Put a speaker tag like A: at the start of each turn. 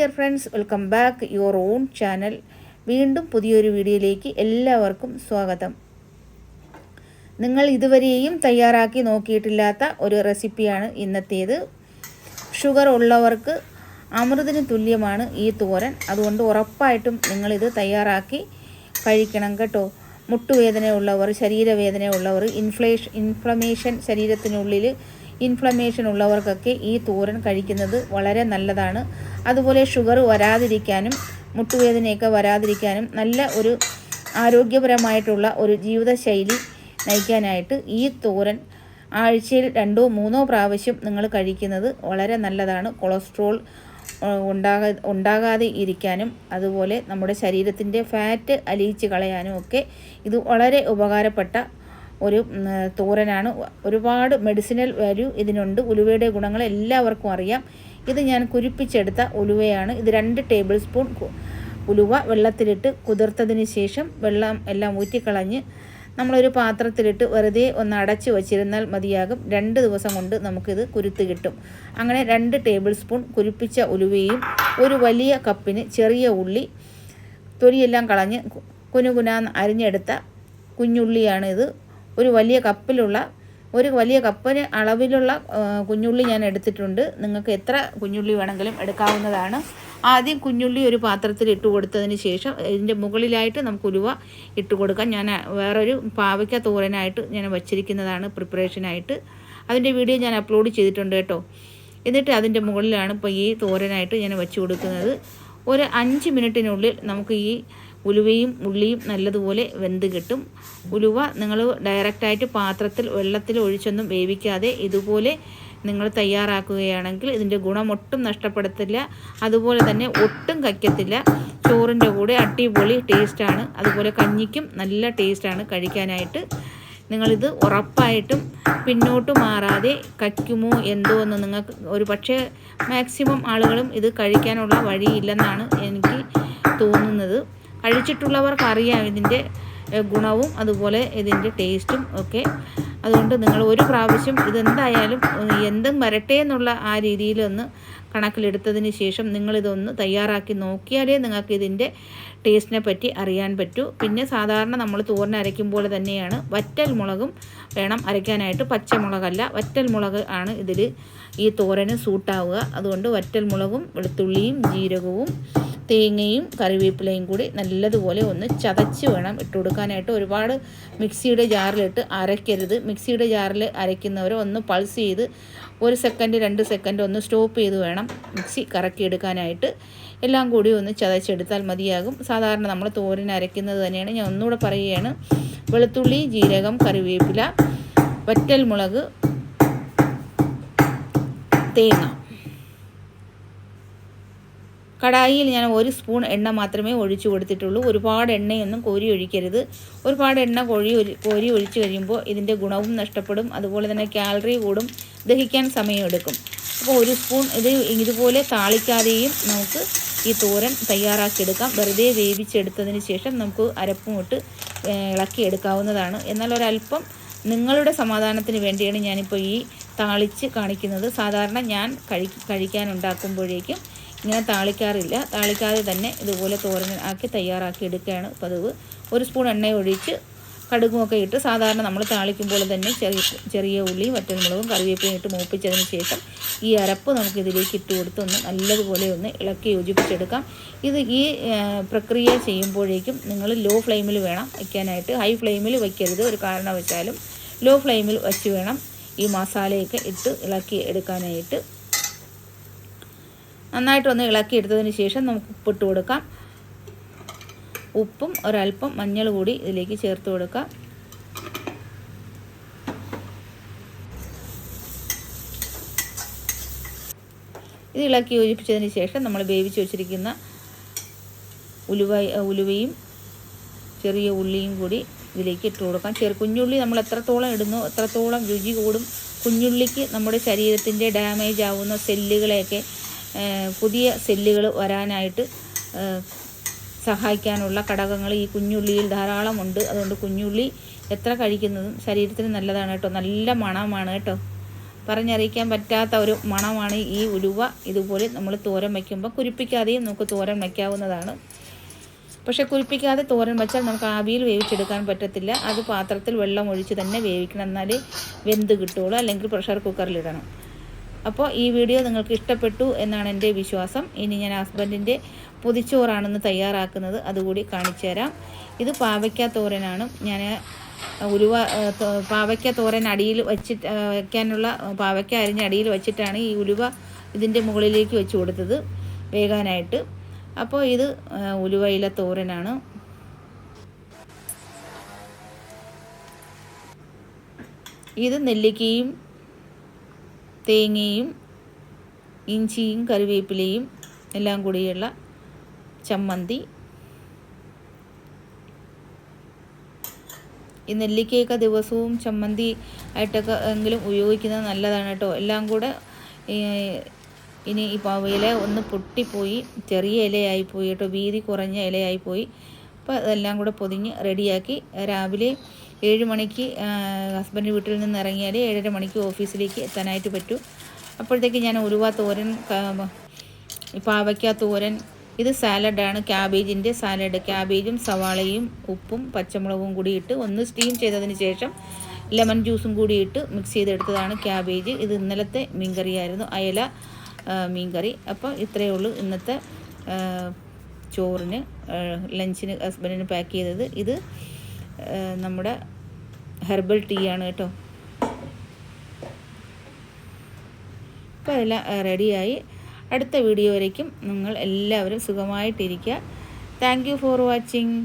A: Dear friends, welcome back your own channel. വീണ്ടും പുതിയൊരു വീഡിയോയിലേക്ക് എല്ലാവർക്കും സ്വാഗതം. നിങ്ങൾ ഇതുവരെയും തയ്യാറാക്കി നോക്കിയിട്ടില്ലാത്ത ഒരു റെസിപ്പിയാണ് ഇന്നത്തേത്. ഷുഗർ ഉള്ളവർക്ക് അമൃതിന് തുല്യമാണ് ഈ തോരൻ. അതുകൊണ്ട് ഉറപ്പായിട്ടും നിങ്ങളിത് തയ്യാറാക്കി കഴിക്കണം കേട്ടോ. മുട്ടുവേദനയുള്ളവർ, ശരീരവേദനയുള്ളവർ, ഇൻഫ്ലമേഷൻ, ശരീരത്തിനുള്ളിൽ ഇൻഫ്ലമേഷൻ ഉള്ളവർക്കൊക്കെ ഈ തോരൻ കഴിക്കുന്നത് വളരെ നല്ലതാണ്. അതുപോലെ ഷുഗർ വരാതിരിക്കാനും മുട്ടുവേദനയൊക്കെ വരാതിരിക്കാനും നല്ല ഒരു ആരോഗ്യപരമായിട്ടുള്ള ഒരു ജീവിതശൈലി നയിക്കാനായിട്ട് ഈ തോരൻ ആഴ്ചയിൽ 2-3 പ്രാവശ്യം നിങ്ങൾ കഴിക്കുന്നത് വളരെ നല്ലതാണ്. കൊളസ്ട്രോൾ ഉണ്ടാകാതെ ഇരിക്കാനും അതുപോലെ നമ്മുടെ ശരീരത്തിൻ്റെ ഫാറ്റ് അലിയിച്ച് കളയാനും ഒക്കെ ഇത് വളരെ ഉപകാരപ്പെട്ട ഒരു തോരനാണ്. ഒരുപാട് മെഡിസിനൽ വാല്യൂ ഇതിനുണ്ട്. ഉലുവയുടെ ഗുണങ്ങൾ എല്ലാവർക്കും അറിയാം. ഇത് ഞാൻ കുരിപ്പിച്ചെടുത്ത ഉലുവയാണ്. ഇത് 2 ടേബിൾ സ്പൂൺ ഉലുവ വെള്ളത്തിലിട്ട് കുതിർത്തതിന് ശേഷം വെള്ളം എല്ലാം ഊറ്റിക്കളഞ്ഞ് നമ്മളൊരു പാത്രത്തിലിട്ട് വെറുതെ ഒന്ന് അടച്ച് വച്ചിരുന്നാൽ മതിയാകും. 2 ദിവസം കൊണ്ട് നമുക്കിത് കുരുത്ത് കിട്ടും. അങ്ങനെ 2 ടേബിൾ സ്പൂൺ കുരിപ്പിച്ച ഉലുവയും ഒരു വലിയ കപ്പിന് ചെറിയ ഉള്ളി, തൊലിയെല്ലാം കളഞ്ഞ് കുനുകുനാന്ന് അരിഞ്ഞെടുത്ത കുഞ്ഞുള്ളിയാണ് ഇത്. ഒരു വലിയ കപ്പിന് അളവിലുള്ള കുഞ്ഞുള്ളി ഞാൻ എടുത്തിട്ടുണ്ട്. നിങ്ങൾക്ക് എത്ര കുഞ്ഞുള്ളി വേണമെങ്കിലും എടുക്കാവുന്നതാണ്. ആദ്യം കുഞ്ഞുള്ളി ഒരു പാത്രത്തിൽ ഇട്ട് കൊടുത്തതിന് ശേഷം ഇതിൻ്റെ മുകളിലായിട്ട് നമുക്ക് ഉലുവ ഇട്ട് കൊടുക്കാം. ഞാൻ വേറൊരു പാവയ്ക്ക തോരനായിട്ട് ഞാൻ വച്ചിരിക്കുന്നതാണ് പ്രിപ്പറേഷനായിട്ട്. അതിൻ്റെ വീഡിയോ ഞാൻ അപ്ലോഡ് ചെയ്തിട്ടുണ്ട് കേട്ടോ. എന്നിട്ട് അതിൻ്റെ മുകളിലാണ് ഇപ്പോൾ ഈ തോരനായിട്ട് ഞാൻ വെച്ച് കൊടുക്കുന്നത്. ഒരു 5 മിനിറ്റിനുള്ളിൽ നമുക്ക് ഈ ഉലുവയും ഉള്ളിയും നല്ലതുപോലെ വെന്ത് കിട്ടും. ഉലുവ നിങ്ങൾ ഡയറക്റ്റായിട്ട് പാത്രത്തിൽ വെള്ളത്തിൽ ഒഴിച്ചൊന്നും വേവിക്കാതെ ഇതുപോലെ നിങ്ങൾ തയ്യാറാക്കുകയാണെങ്കിൽ ഇതിൻ്റെ ഗുണം ഒട്ടും നഷ്ടപ്പെടത്തില്ല. അതുപോലെ തന്നെ ഒട്ടും കയ്ക്കത്തില്ല. ചോറിൻ്റെ കൂടെ അടിപൊളി ടേസ്റ്റാണ്. അതുപോലെ കഞ്ഞിക്കും നല്ല ടേസ്റ്റാണ് കഴിക്കാനായിട്ട്. നിങ്ങളിത് ഉറപ്പായിട്ടും പിന്നോട്ട് മാറാതെ കഴിക്കുമോ എന്തോ എന്ന് നിങ്ങൾക്ക് ഒരു പക്ഷേ മാക്സിമം ആളുകളും ഇത് കഴിക്കാനുള്ള വഴിയില്ലെന്നാണ് എനിക്ക് തോന്നുന്നത്. കഴിച്ചിട്ടുള്ളവർക്കറിയാം ഇതിൻ്റെ ഗുണവും അതുപോലെ ഇതിൻ്റെ ടേസ്റ്റും ഒക്കെ. അതുകൊണ്ട് നിങ്ങൾ ഒരു പ്രാവശ്യം ഇതെന്തായാലും എന്തും വരട്ടെ എന്നുള്ള ആ രീതിയിലൊന്ന് കണക്കിലെടുത്തതിന് ശേഷം നിങ്ങളിതൊന്ന് തയ്യാറാക്കി നോക്കിയാലേ നിങ്ങൾക്ക് ഇതിൻ്റെ ടേസ്റ്റിനെ പറ്റി അറിയാൻ പറ്റൂ. പിന്നെ സാധാരണ നമ്മൾ തോരൻ അരയ്ക്കുമ്പോൾ തന്നെയാണ് വറ്റൽ മുളകും വേണം അരയ്ക്കാനായിട്ട്. പച്ചമുളകല്ല, വറ്റൽ മുളക് ആണ് ഇതിൽ ഈ തോരന് സൂട്ടാവുക. അതുകൊണ്ട് വറ്റൽ മുളകും വെളുത്തുള്ളിയും ജീരകവും തേങ്ങയും കറിവേപ്പിലയും കൂടി നല്ലതുപോലെ ഒന്ന് ചതച്ച് വേണം ഇട്ട് കൊടുക്കാനായിട്ട്. ഒരുപാട് മിക്സിയുടെ ജാറിലിട്ട് അരയ്ക്കരുത്. മിക്സിയുടെ ജാറിൽ അരയ്ക്കുന്നവർ ഒന്ന് പൾസ് ചെയ്ത് 1 സെക്കൻഡ് 2 സെക്കൻഡ് ഒന്ന് സ്റ്റോപ്പ് ചെയ്ത് വേണം മിക്സി കറക്കിയെടുക്കാനായിട്ട്. എല്ലാം കൂടി ഒന്ന് ചതച്ചെടുത്താൽ മതിയാകും. സാധാരണ നമ്മൾ തോരൻ അരയ്ക്കുന്നത് തന്നെയാണ്. ഞാൻ ഒന്നുകൂടെ പറയുകയാണ്. വെളുത്തുള്ളി, ജീരകം, കറിവേപ്പില, വറ്റൽ മുളക്, തേങ്ങ. കടായിയിൽ ഞാൻ 1 സ്പൂൺ എണ്ണ മാത്രമേ ഒഴിച്ചു കൊടുത്തിട്ടുള്ളൂ. ഒരുപാട് എണ്ണയൊന്നും കോരി ഒഴിക്കരുത്. ഒരുപാട് എണ്ണ കോരി ഒഴിച്ചു കഴിയുമ്പോൾ ഇതിൻ്റെ ഗുണവും നഷ്ടപ്പെടും. അതുപോലെ തന്നെ കാലറി കൂടും, ദഹിക്കാൻ സമയമെടുക്കും. അപ്പോൾ 1 സ്പൂൺ ഇതുപോലെ താളിക്കാതെയും നമുക്ക് ഈ തോരൻ തയ്യാറാക്കിയെടുക്കാം. വെറുതെ വേവിച്ചെടുത്തതിന് ശേഷം നമുക്ക് അരപ്പും ഇട്ട് ഇളക്കിയെടുക്കാവുന്നതാണ്. എന്നാൽ ഒരല്പം നിങ്ങളുടെ സമാധാനത്തിന് വേണ്ടിയാണ് ഞാനിപ്പോൾ ഈ താളിച്ച് കാണിക്കുന്നത്. സാധാരണ ഞാൻ കഴിക്കാനുണ്ടാക്കുമ്പോഴേക്കും ഇങ്ങനെ താളിക്കാറില്ല. താളിക്കാതെ തന്നെ ഇതുപോലെ തോരൻ ആക്കി തയ്യാറാക്കി എടുക്കുകയാണ് പതിവ്. 1 സ്പൂൺ എണ്ണ ഒഴിച്ച് കടുകുമൊക്കെ ഇട്ട് സാധാരണ നമ്മൾ താളിക്കുമ്പോൾ തന്നെ ചെറിയ ഉള്ളിയും വറ്റൽമുളകും കറിവേപ്പിലയും ഇട്ട് മൂപ്പിച്ചതിന് ശേഷം ഈ അരപ്പ് നമുക്ക് ഇതിലേക്ക് ഇട്ട് കൊടുത്ത് ഒന്ന് നല്ലതുപോലെ ഒന്ന് ഇളക്കി യോജിപ്പിച്ചെടുക്കാം. ഈ പ്രക്രിയ ചെയ്യുമ്പോഴേക്കും നിങ്ങൾ ലോ ഫ്ലെയിമിൽ വേണം വയ്ക്കാനായിട്ട്. ഹൈ ഫ്ലെയിമിൽ വയ്ക്കരുത് ഒരു കാരണവശാലും. ലോ ഫ്ലെയിമിൽ വച്ച് വേണം ഈ മസാലയൊക്കെ ഇട്ട് ഇളക്കി എടുക്കാനായിട്ട്. നന്നായിട്ടൊന്ന് ഇളക്കിയെടുത്തതിന് ശേഷം നമുക്ക് ഉപ്പിട്ട് കൊടുക്കാം. ഉപ്പും ഒരല്പം മഞ്ഞൾ കൂടി ഇതിലേക്ക് ചേർത്ത് കൊടുക്കാം. ഇത് ഇളക്കി യോജിപ്പിച്ചതിന് ശേഷം നമ്മൾ വേവിച്ച് വെച്ചിരിക്കുന്ന ഉലുവയും ചെറിയ ഉള്ളിയും കൂടി ഇതിലേക്ക് ഇട്ട് കൊടുക്കാം. കുഞ്ഞുള്ളി നമ്മൾ എത്രത്തോളം ഇടുന്നോ അത്രത്തോളം രുചി കൂടും. കുഞ്ഞുള്ളിക്ക് നമ്മുടെ ശരീരത്തിൻ്റെ ഡാമേജ് ആവുന്ന സെല്ലുകളെയൊക്കെ പുതിയ സെല്ലുകൾ വരാനായിട്ട് സഹായിക്കാനുള്ള ഘടകങ്ങൾ ഈ കുഞ്ഞുള്ളിയിൽ ധാരാളമുണ്ട്. അതുകൊണ്ട് കുഞ്ഞുള്ളി എത്ര കഴിക്കുന്നതും ശരീരത്തിന് നല്ലതാണ് കേട്ടോ. നല്ല മണമാണ് കേട്ടോ. പറഞ്ഞറിയിക്കാൻ പറ്റാത്ത ഒരു മണമാണ് ഈ ഉലുവ. ഇതുപോലെ നമ്മൾ തോരൻ വയ്ക്കുമ്പോൾ കുരുപ്പിക്കാതെയും നമുക്ക് തോരൻ വയ്ക്കാവുന്നതാണ്. പക്ഷേ കുരുപ്പിക്കാതെ തോരൻ വെച്ചാൽ നമുക്ക് ആവിയിൽ വേവിച്ചെടുക്കാൻ പറ്റത്തില്ല. അത് പാത്രത്തിൽ വെള്ളം ഒഴിച്ച് തന്നെ വേവിക്കണം, എന്നാലേ വെന്ത് കിട്ടുള്ളൂ. അല്ലെങ്കിൽ പ്രഷർ കുക്കറിലിടണം. അപ്പോൾ ഈ വീഡിയോ നിങ്ങൾക്ക് ഇഷ്ടപ്പെട്ടു എന്നാണ് എൻ്റെ വിശ്വാസം. ഇനി ഞാൻ ഹസ്ബൻഡിൻ്റെ പൊതിച്ചോറാണെന്ന് തയ്യാറാക്കുന്നത്, അതുകൂടി കാണിച്ചു തരാം. ഇത് പാവയ്ക്ക തോരനാണ്. ഞാൻ ഉലുവ പാവയ്ക്ക തോരൻ അടിയിൽ വച്ചിട്ട് വയ്ക്കാനുള്ള പാവയ്ക്ക അരിഞ്ഞ് അടിയിൽ വച്ചിട്ടാണ് ഈ ഉലുവ ഇതിൻ്റെ മുകളിലേക്ക് വെച്ച് കൊടുത്തത് വേകാനായിട്ട്. അപ്പോൾ ഇത് ഉലുവയില തോരനാണ്. ഇത് നെല്ലിക്കയും തേങ്ങയും ഇഞ്ചിയും കറിവേപ്പിലയും എല്ലാം കൂടിയുള്ള ചമ്മന്തി. ഈ നെല്ലിക്കയൊക്കെ ദിവസവും ചമ്മന്തി ആയിട്ടൊക്കെ എങ്കിലും ഉപയോഗിക്കുന്നത് നല്ലതാണ് കേട്ടോ. എല്ലാം കൂടെ ഇനി ഈ ഇല ഒന്ന് പൊട്ടിപ്പോയി, ചെറിയ ഇലയായിപ്പോയി കേട്ടോ, വീതി കുറഞ്ഞ ഇലയായിപ്പോയി. അപ്പോൾ അതെല്ലാം കൂടെ പൊതിഞ്ഞ് റെഡിയാക്കി രാവിലെ 7 മണിക്ക് ഹസ്ബൻഡ് വീട്ടിൽ നിന്ന് ഇറങ്ങിയാൽ 7:30 മണിക്ക് ഓഫീസിലേക്ക് എത്താനായിട്ട് പറ്റൂ. അപ്പോഴത്തേക്ക് ഞാൻ ഉലുവ തോരൻ, പാവയ്ക്ക തോരൻ, ഇത് സാലഡാണ്, ക്യാബേജിൻ്റെ സാലഡ്. ക്യാബേജും സവാളയും ഉപ്പും പച്ചമുളകും കൂടി ഇട്ട് ഒന്ന് സ്റ്റീം ചെയ്തതിന് ശേഷം ലെമൺ ജ്യൂസും കൂടി ഇട്ട് മിക്സ് ചെയ്തെടുത്തതാണ് ക്യാബേജ്. ഇത് ഇന്നലത്തെ മീൻകറിയായിരുന്നു, അയല മീൻകറി. അപ്പോൾ ഇത്രയേ ഉള്ളൂ ഇന്നത്തെ ചോറിന്, ലഞ്ചിന് ഹസ്ബൻഡിന് പാക്ക് ചെയ്തത്. ഇത് നമ്മുടെ ഹെർബൽ ടീ ആണ് കേട്ടോ. അപ്പോൾ എല്ലാം റെഡിയായി. അടുത്ത വീഡിയോ വരയ്ക്കും നിങ്ങൾ എല്ലാവരും സുഖമായിട്ടിരിക്കുക. Thank you for watching.